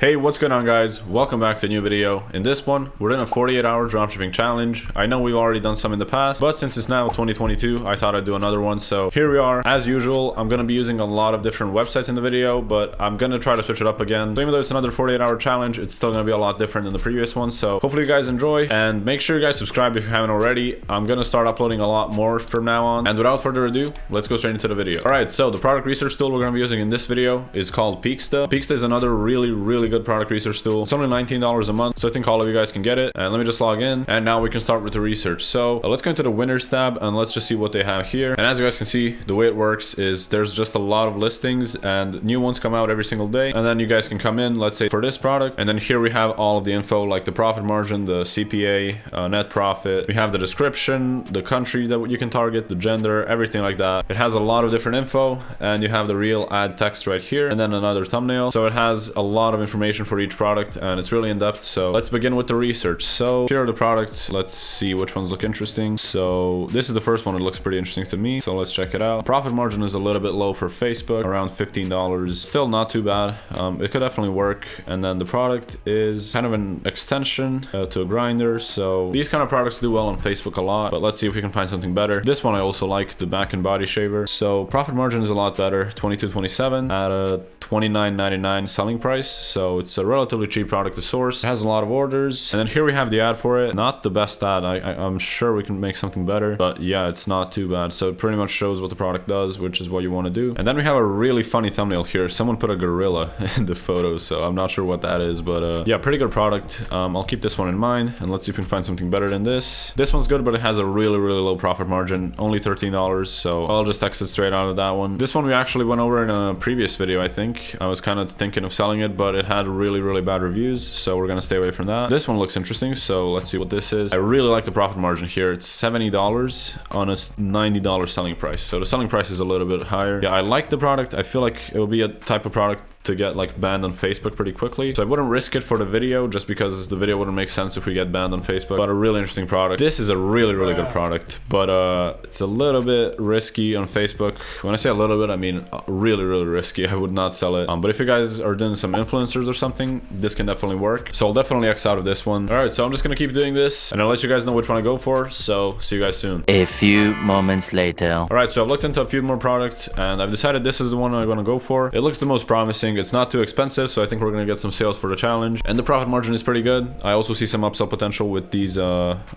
Hey, what's going on, guys? Welcome back to a new video. In this one, we're in a 48-hour dropshipping challenge. I know we've already done some in the past, but since it's now 2022, I thought I'd do another one. So here we are. As usual, I'm going to be using a lot of different websites in the video, but I'm going to try to switch it up again. So even though it's another 48-hour challenge, it's still going to be a lot different than the previous one. So hopefully you guys enjoy, and make sure you guys subscribe if you haven't already. I'm going to start uploading a lot more from now on. And without further ado, let's go straight into the video. All right, so the product research tool we're going to be using in this video is called Peaksta. Peaksta is another really good product research tool. It's only $19 a month, so I think all of you guys can get it. And let me just log in, and now we can start with the research. So let's go into the winners tab, and let's just see what they have here. And as you guys can see, the way it works is there's just a lot of listings, and new ones come out every single day. And then you guys can come in, let's say for this product, and then here we have all of the info, like the profit margin, the CPA, net profit. We have the description, the country that you can target, the gender, everything like that. It has a lot of different info, and you have the real ad text right here, and then another thumbnail. So it has a lot of information for each product, and it's really in-depth. So let's begin with the research. So here are the products. Let's see which ones look interesting. So this is the first one. It looks pretty interesting to me, so let's check it out. Profit margin is a little bit low for Facebook, around $15. Still not too bad. It could definitely work. And then the product is kind of an extension to a grinder. So these kind of products do well on Facebook a lot, but let's see if we can find something better. This one I also like, the back and body shaver. So profit margin is a lot better, $22.27 at a $29.99 selling price. So it's a relatively cheap product to source. It has a lot of orders, and then here we have the ad for it. Not the best ad. I'm sure we can make something better, but yeah, it's not too bad. So it pretty much shows what the product does, which is what you want to do. And then we have a really funny thumbnail here. Someone put a gorilla in the photo, so I'm not sure what that is, but yeah, pretty good product. I'll keep this one in mind, and let's see if we can find something better than this. This one's good, but it has a really low profit margin, only $13, so I'll just exit straight out of that one. This one we actually went over in a previous video. I think I was kind of thinking of selling it, but it had really bad reviews, so we're gonna stay away from that. This one looks interesting, so let's see what this is. I really like the profit margin here. It's $70 on a $90 selling price, so the selling price is a little bit higher. Yeah, I like the product. I feel like it will be a type of product to get like banned on Facebook pretty quickly, so I wouldn't risk it for the video, just because the video wouldn't make sense if we get banned on Facebook. But a really interesting product. This is a really good product, but it's a little bit risky on Facebook. When I say a little bit, I mean really risky. I would not sell it, but if you guys are doing some influencers or something, this can definitely work. So I'll definitely X out of this one. All right, so I'm just gonna keep doing this, and I'll let you guys know which one I go for. So see you guys soon. A few moments later. All right, so I've looked into a few more products, and I've decided this is the one I'm gonna go for. It looks the most promising. It's not too expensive, so I think we're gonna get some sales for the challenge, and the profit margin is pretty good. I also see some upsell potential with these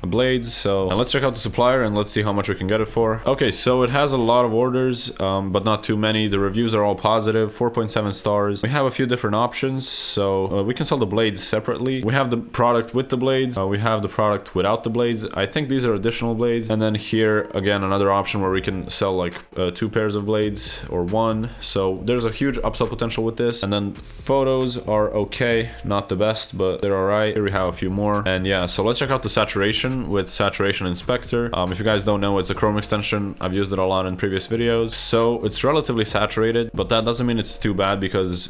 blades. So let's check out the supplier, and let's see how much we can get it for. Okay, so it has a lot of orders, but not too many. The reviews are all positive, 4.7 stars. We have a few different options, so we can sell the blades separately. We have the product with the blades, we have the product without the blades. I think these are additional blades. And then here again, another option where we can sell like 2 pairs of blades or 1. So there's a huge upsell potential with this. And then photos are okay, not the best, but they're all right. Here we have a few more, and yeah, so let's check out the saturation with Saturation Inspector. If you guys don't know, it's a Chrome extension. I've used it a lot in previous videos. So it's relatively saturated, but that doesn't mean it's too bad, because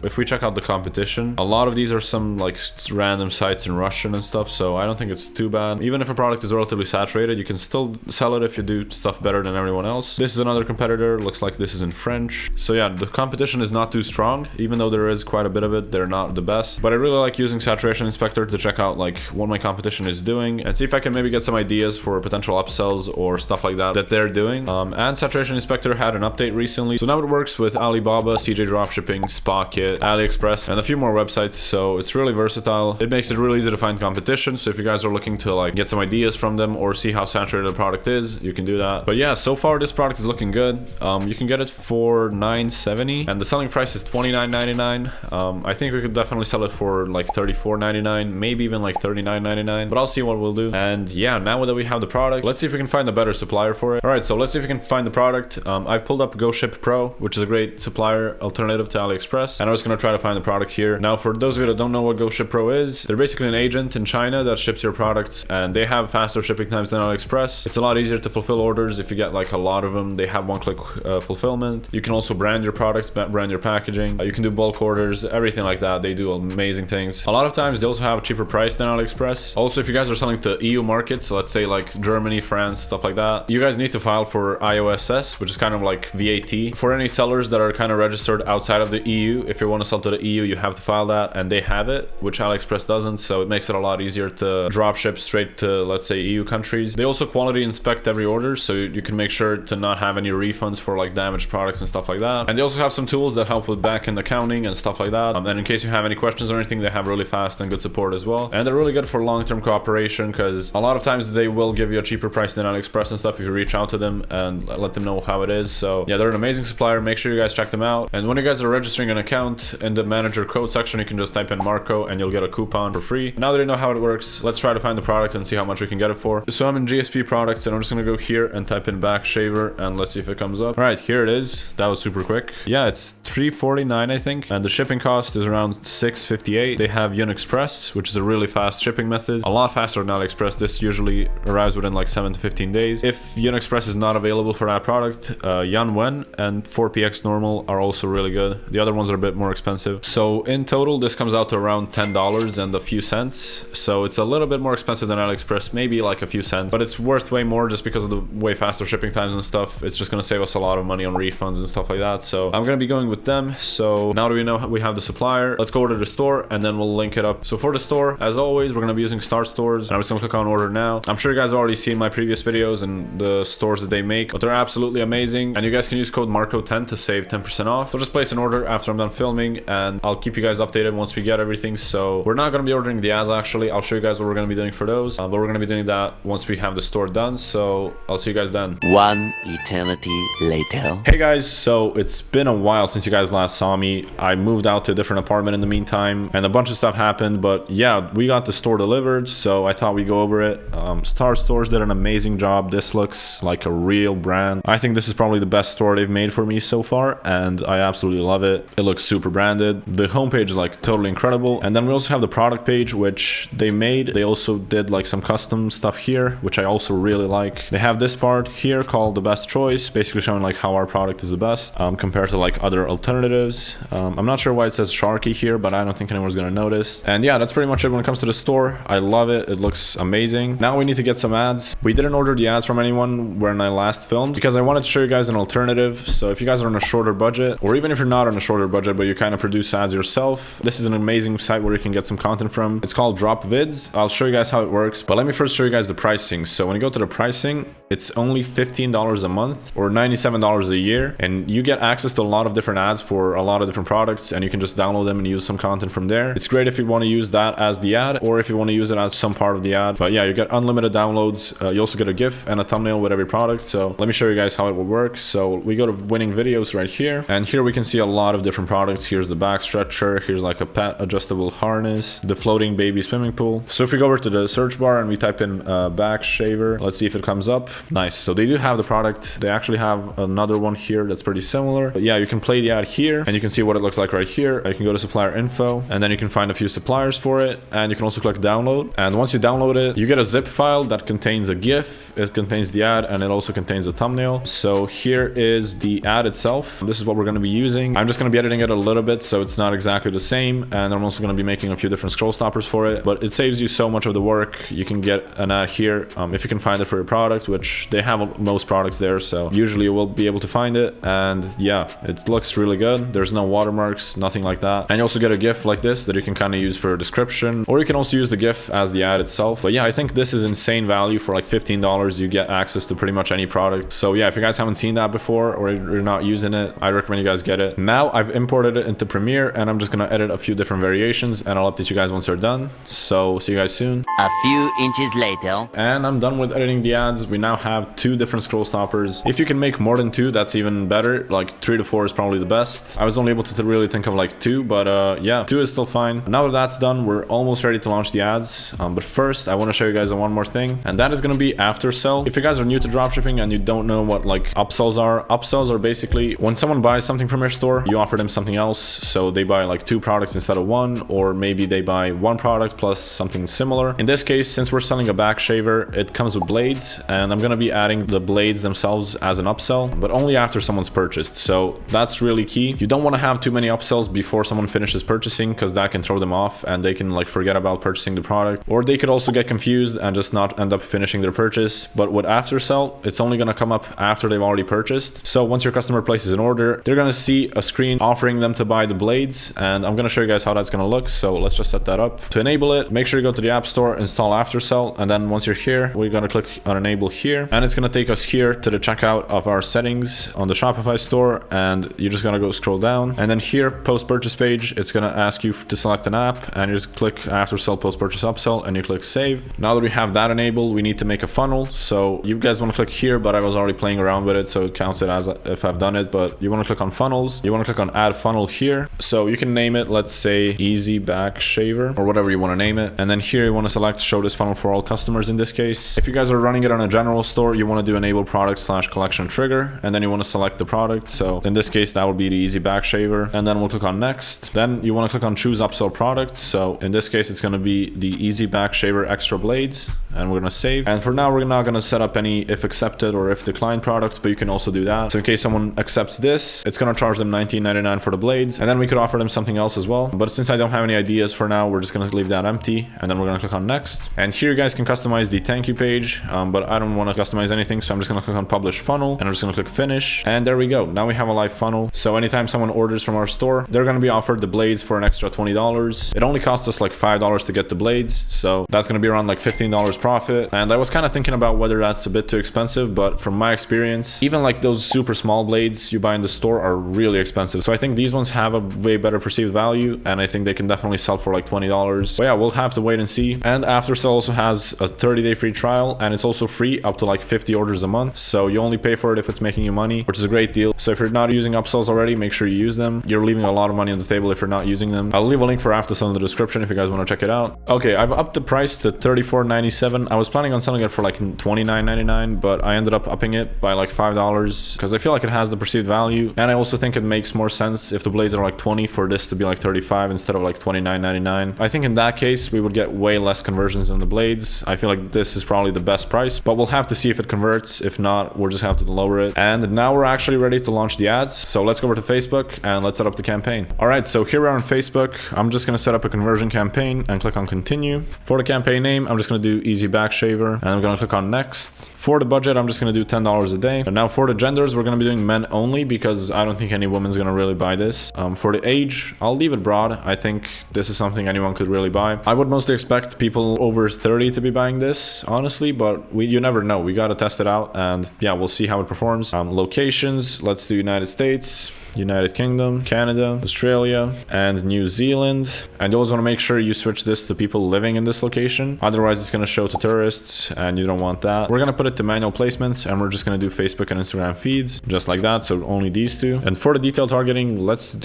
if we check out the competition, a lot of these are some like random sites in Russian and stuff, so I don't think it's too bad. Even if a product is relatively saturated, you can still sell it if you do stuff better than everyone else. This is another competitor. Looks like this is in French. So yeah, the competition is not too strong. Even though there is quite a bit of it, they're not the best. But I really like using Saturation Inspector to check out like what my competition is doing, and see if I can maybe get some ideas for potential upsells or stuff like that they're doing. And Saturation Inspector had an update recently, so now it works with Alibaba, CJ Dropshipping, Spocket, AliExpress, and a few more websites. So it's really versatile. It makes it really easy to find competition. So if you guys are looking to like get some ideas from them or see how saturated the product is, you can do that. But yeah, so far this product is looking good. You can get it for $9.70, and the selling price is $29.99. I think we could definitely sell it for like $34.99, maybe even like $39.99, but I'll see what we'll do. And yeah, now that we have the product, let's see if we can find a better supplier for it. All right, so let's see if we can find the product. I've pulled up GoShip Pro, which is a great supplier alternative to AliExpress, and I was gonna try to find the product here. Now, for those of you that don't know what GoShip Pro is, they're basically an agent in China that ships your products, and they have faster shipping times than AliExpress. It's a lot easier to fulfill orders if you get like a lot of them. They have one-click fulfillment. You can also brand your products, brand your packaging. packaging. You can do bulk orders, everything like that. They do amazing things. A lot of times they also have a cheaper price than AliExpress. Also, if you guys are selling to EU markets, let's say like Germany, France, stuff like that, you guys need to file for IOSS, which is kind of like VAT. For any sellers that are kind of registered outside of the EU, if you want to sell to the EU, you have to file that, and they have it, which AliExpress doesn't, so it makes it a lot easier to drop ship straight to, let's say, EU countries. They also quality inspect every order, so you can make sure to not have any refunds for like damaged products and stuff like that. And they also have some tools that help with back-end accounting and stuff like that. And in case you have any questions or anything, they have really fast and good support as well. And they're really good for long-term cooperation, because a lot of times they will give you a cheaper price than AliExpress and stuff if you reach out to them and let them know how it is. So yeah, they're an amazing supplier. Make sure you guys check them out. And when you guys are registering an account, in the manager code section, you can just type in Marko and you'll get a coupon for free. Now that you know how it works, let's try to find the product and see how much we can get it for. So I'm in GSP products, and I'm just gonna go here and type in back shaver, and let's see if it comes up. All right, here it is. That was super quick. Yeah, it's $3.49, I think, and the shipping cost is around $6.58. They have Express, which is a really fast shipping method, a lot faster than AliExpress. This usually arrives within like 7 to 15 days. If Express is not available for that product, Yanwen and 4PX normal are also really good. The other ones are a bit more expensive. So in total, this comes out to around $10 and a few cents. So it's a little bit more expensive than AliExpress, maybe like a few cents, but it's worth way more just because of the way faster shipping times and stuff. It's just going to save us a lot of money on refunds and stuff like that. So I'm going to be going with them. So now that we know we have the supplier, let's go to the store and then we'll link it up. So for the store, as always, we're going to be using Start Stores, and I'm just going to click on order now. I'm sure you guys have already seen my previous videos and the stores that they make, but they're absolutely amazing. And you guys can use code Marko10 to save 10% off. So just place an order after I'm done filming, and I'll keep you guys updated once we get everything. So we're not going to be ordering the ads, actually. I'll show you guys what we're going to be doing for those, but we're going to be doing that once we have the store done. So I'll see you guys then. One eternity later. Hey guys, so it's been a while since you guys last saw me. I moved out to a different apartment in the meantime, and a bunch of stuff happened, but yeah, we got the store delivered, so I thought we'd go over it. Star Stores did an amazing job. This looks like a real brand. I think this is probably the best store they've made for me so far, and I absolutely love it. It looks super branded. The homepage is like totally incredible. And then we also have the product page, which they made. They also did like some custom stuff here, which I also really like. They have this part here called the best choice, basically showing like how our product is the best compared to like other alternatives. I'm not sure why it says Sharky here, but I don't think anyone's gonna notice. And yeah, that's pretty much it when it comes to the store. I love it. It looks amazing. Now we need to get some ads. We didn't order the ads from anyone when I last filmed because I wanted to show you guys an alternative. So if you guys are on a shorter budget, or even if you're not on a shorter budget but you kind of produce ads yourself, this is an amazing site where you can get some content from. It's called Drop Vids. I'll show you guys how it works, but let me first show you guys the pricing. So when you go to the pricing, it's only $15 a month or $97 a year, and you get access to a lot of different ads for a lot of different products, and you can just download them and use some content from there. It's great if you want to use that as the ad, or if you want to use it as some part of the ad. But yeah, you get unlimited downloads. You also get a GIF and a thumbnail with every product. So let me show you guys how it will work. So we go to winning videos right here, and here we can see a lot of different products. Here's the back stretcher. Here's like a pet adjustable harness, the floating baby swimming pool. So if we go over to the search bar and we type in back shaver, let's see if it comes up. Nice. So they do have the product. They actually have another one here that's pretty similar. But yeah, you can play the ad here and you can see what it looks like right here. You can go to supplier info, and then you can find a few suppliers for it, and you can also click download. And once you download it, you get a zip file that contains a GIF, it contains the ad, and it also contains a thumbnail. So here is the ad itself. This is what we're going to be using. I'm just going to be editing it a little bit so it's not exactly the same, and I'm also going to be making a few different scroll stoppers for it, but it saves you so much of the work. You can get an ad here if you can find it for your product, which they have most products there, so usually you will be able to find it. And yeah, it looks really good. There's no watermarks, nothing like that. And you also get a GIF like this that you can kind of use for a description, or you can also use the GIF as the ad itself. But yeah, I think this is insane value. For like $15 you get access to pretty much any product. So yeah, if you guys haven't seen that before or you're not using it, I recommend you guys get it. Now I've imported it into Premiere, and I'm just gonna edit a few different variations, and I'll update you guys once they're done. So see you guys soon. A few inches later. And I'm done with editing the ads. We now have 2 different scroll stoppers. If you can make more than 2, that's even better. Like 3 to 4 is probably the best. I was only able to really think of like 2, but yeah, 2 is still fine. Now that that's done, we're almost ready to launch the ads. But first I want to show you guys one more thing, and that is going to be after sell. If you guys are new to dropshipping and you don't know what like upsells are basically when someone buys something from your store, you offer them something else. So they buy like 2 products instead of 1, or maybe they buy 1 product plus something similar. In this case, since we're selling a back shaver, it comes with blades, and I'm going to be adding the blades themselves as an upsell, but only after someone's purchased. So that's really key. You don't want to have too many upsells before someone finishes purchasing, because that can throw them off and they can like forget about purchasing the product, or they could also get confused and just not end up finishing their purchase. But with after sell, it's only going to come up after they've already purchased. So once your customer places an order, they're going to see a screen offering them to buy the blades, and I'm going to show you guys how that's going to look. So let's just set that up. To enable it, make sure you go to the App Store, install after sell, and then once you're here, we're going to click on enable here, and it's going to take us here to the checkout of our settings on the Shopify store. And you're just going to go scroll down, and then here, post purchase page, it's going to ask you to select an app, and you just click after sell, post purchase, upsell, and you click save. Now that we have that enabled, we need to make a funnel. So you guys want to click here, but I was already playing around with it, so it counts it as if I've done it. But you want to click on funnels, you want to click on add funnel here. So you can name it, let's say easy back shaver, or whatever you want to name it. And then here you want to select show this funnel for all customers in this case. If you guys are running it on a general store, you want to do enable product / collection trigger, and then you want to select the product. So in this case, that would be the easy back shaver, and then we'll click on next. Then you want to click on choose upsell product. So in this case, it's going to be the easy back shaver extra blades, and we're going to save. And for now, we're not going to set up any if accepted or if declined products, but you can also do that. So in case someone accepts this, it's going to charge them $19.99 for the blades, and then we could offer them something else as well. But since I don't have any ideas for now, we're just going to leave that empty, and then we're going to click on next. And here you guys can customize the thank you page, but I don't want to customize anything, so I'm just going to click on publish funnel, and I'm just going to click finish, and there we go. Now we have a live funnel. So anytime someone orders from our store, they're going to be offered the blades for an extra $20. It only costs us like $5 to get the blades, so that's going to be around like $15 profit. And I was kind of thinking about whether that's a bit too expensive, but from my experience, even like those super small blades you buy in the store are really expensive. So I think these ones have a way better perceived value, and I think they can definitely sell for like $20. But yeah, we'll have to wait and see. And aftersell also has a 30-day free trial, and it's also free up to like 50 orders a month. So you only pay for it if it's making you money, which is a great deal. So if you're not using upsells already, make sure you use them. You're leaving a lot of money on the table if you're not using them. I'll leave a link for aftersell in the description if you guys want to check it out. Okay, I've upped the price to $34.97. I was planning on selling it for like $29.99, but I ended up upping it by like $5 because I feel like it has the perceived value, and I also think it makes more sense if the blades are like 20 for this to be like 35 instead of like $29.99. I think in that case we would get way less conversions than the blades. I feel like this is probably the best price, but we'll have to see if it converts. If not, we'll just have to lower it. And now we're actually ready to launch the ads. So let's go over to Facebook and let's set up the campaign. All right, so here we are on Facebook. I'm just going to set up a conversion campaign and click on continue. For the campaign name, I'm just going to do easy back shaver, and I'm going to click on next. For the budget, I'm just going to do $10 a day. And now for the genders, we're going to be doing men only because I don't think any woman's going to really buy this. For the age, I'll leave it broad. I think this is something anyone could really buy. I would mostly expect people over 30 to be buying this, honestly, but you never know. We got to test it out, and yeah, we'll see how it performs. Locations, let's do United States, United Kingdom, Canada, Australia, and New Zealand. And you always want to make sure you switch this to people living in this location. Otherwise, it's going to show to tourists, and you don't want that. We're going to put it to manual placements, and we're just going to do Facebook and Instagram feeds, just like that. So only these two. And for the detail targeting, let's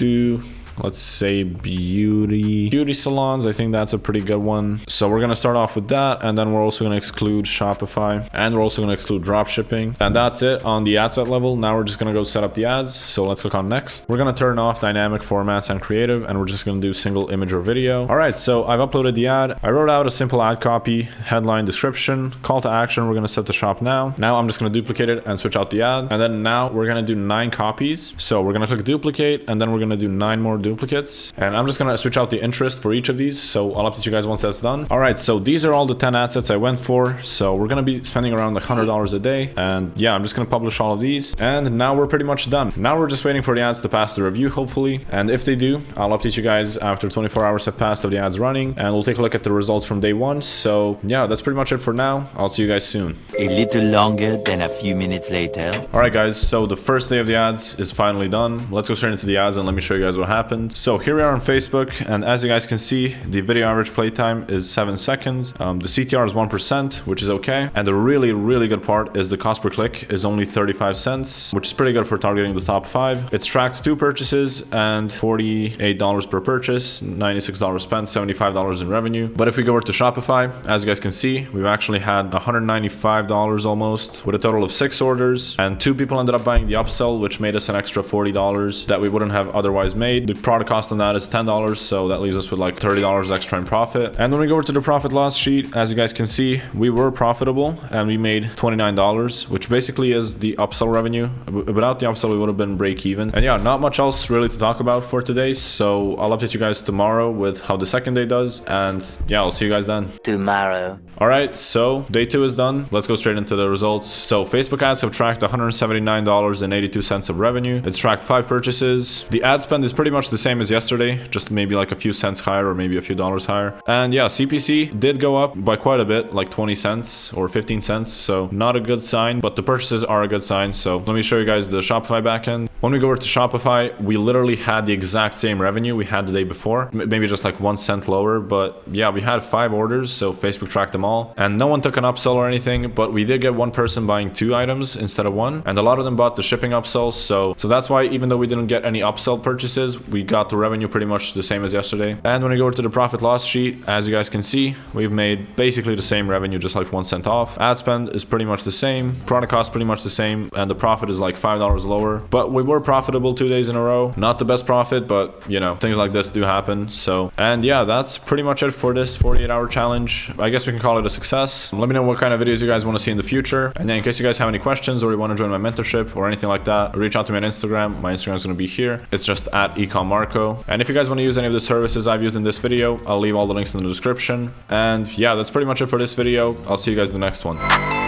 say beauty salons. I think that's a pretty good one. So we're going to start off with that, and then we're also going to exclude Shopify, and we're also going to exclude dropshipping. And that's it on the ad set level. Now we're just going to go set up the ads. So let's click on next. We're going to turn off dynamic formats and creative, and we're just going to do single image or video. All right, so I've uploaded the ad. I wrote out a simple ad copy, headline, description, call to action. We're going to set the shop now. Now I'm just going to duplicate it and switch out the ad. And then now we're going to do 9 copies. So we're going to click duplicate, and then we're going to do 9 more duplicates, and I'm just gonna switch out the interest for each of these, so I'll update you guys once that's done. All right, so these are all the 10 ad sets I went for. So we're gonna be spending around like $100 a day, and yeah, I'm just gonna publish all of these, and now we're pretty much done. Now we're just waiting for the ads to pass the review, hopefully, and if they do, I'll update you guys after 24 hours have passed of the ads running, and we'll take a look at the results from day 1. So yeah, that's pretty much it for now. I'll see you guys soon. A little longer than a few minutes later. All right, guys, so the first day of the ads is finally done. Let's go straight into the ads and let me show you guys what happened. So here we are on Facebook, and as you guys can see, the video average playtime is 7 seconds. The CTR is 1%, which is okay. And the really good part is the cost per click is only 35 cents, which is pretty good for targeting the top 5. It's tracked 2 purchases and $48 per purchase, $96 spent, $75 in revenue. But if we go over to Shopify, as you guys can see, we've actually had $195 almost with a total of 6 orders, and 2 people ended up buying the upsell, which made us an extra $40 that we wouldn't have otherwise made. The Product cost on that is $10, so that leaves us with like $30 extra in profit. And when we go over to the profit loss sheet, as you guys can see, we were profitable and we made $29, which basically is the upsell revenue. Without the upsell, we would have been break even. And yeah, not much else really to talk about for today. So I'll update you guys tomorrow with how the second day does. And yeah, I'll see you guys then. Tomorrow. All right, so day 2 is done. Let's go straight into the results. So Facebook ads have tracked $179.82 of revenue. It's tracked 5 purchases. The ad spend is pretty much the same as yesterday, just maybe like a few cents higher or maybe a few dollars higher. And yeah, CPC did go up by quite a bit, like 20 cents or 15 cents. So not a good sign, but the purchases are a good sign. So let me show you guys the Shopify backend. When we go over to Shopify, we literally had the exact same revenue we had the day before, maybe just like 1 cent lower. But yeah, we had 5 orders, so Facebook tracked them all. And no one took an upsell or anything, but we did get one person buying 2 items instead of 1. And a lot of them bought the shipping upsells. So that's why even though we didn't get any upsell purchases, we got the revenue pretty much the same as yesterday. And when we go over to the profit loss sheet, as you guys can see, we've made basically the same revenue, just like 1 cent off. Ad spend is pretty much the same. Product cost pretty much the same. And the profit is like $5 lower. But we were profitable 2 days in a row. Not the best profit, but you know, things like this do happen. So, and yeah, that's pretty much it for this 48-hour challenge. I guess we can call it a success. Let me know what kind of videos you guys want to see in the future. And then in case you guys have any questions or you want to join my mentorship or anything like that, reach out to me on Instagram. My Instagram is going to be here. It's just at @ecommarko. And if you guys want to use any of the services I've used in this video, I'll leave all the links in the description. And yeah, that's pretty much it for this video. I'll see you guys in the next one.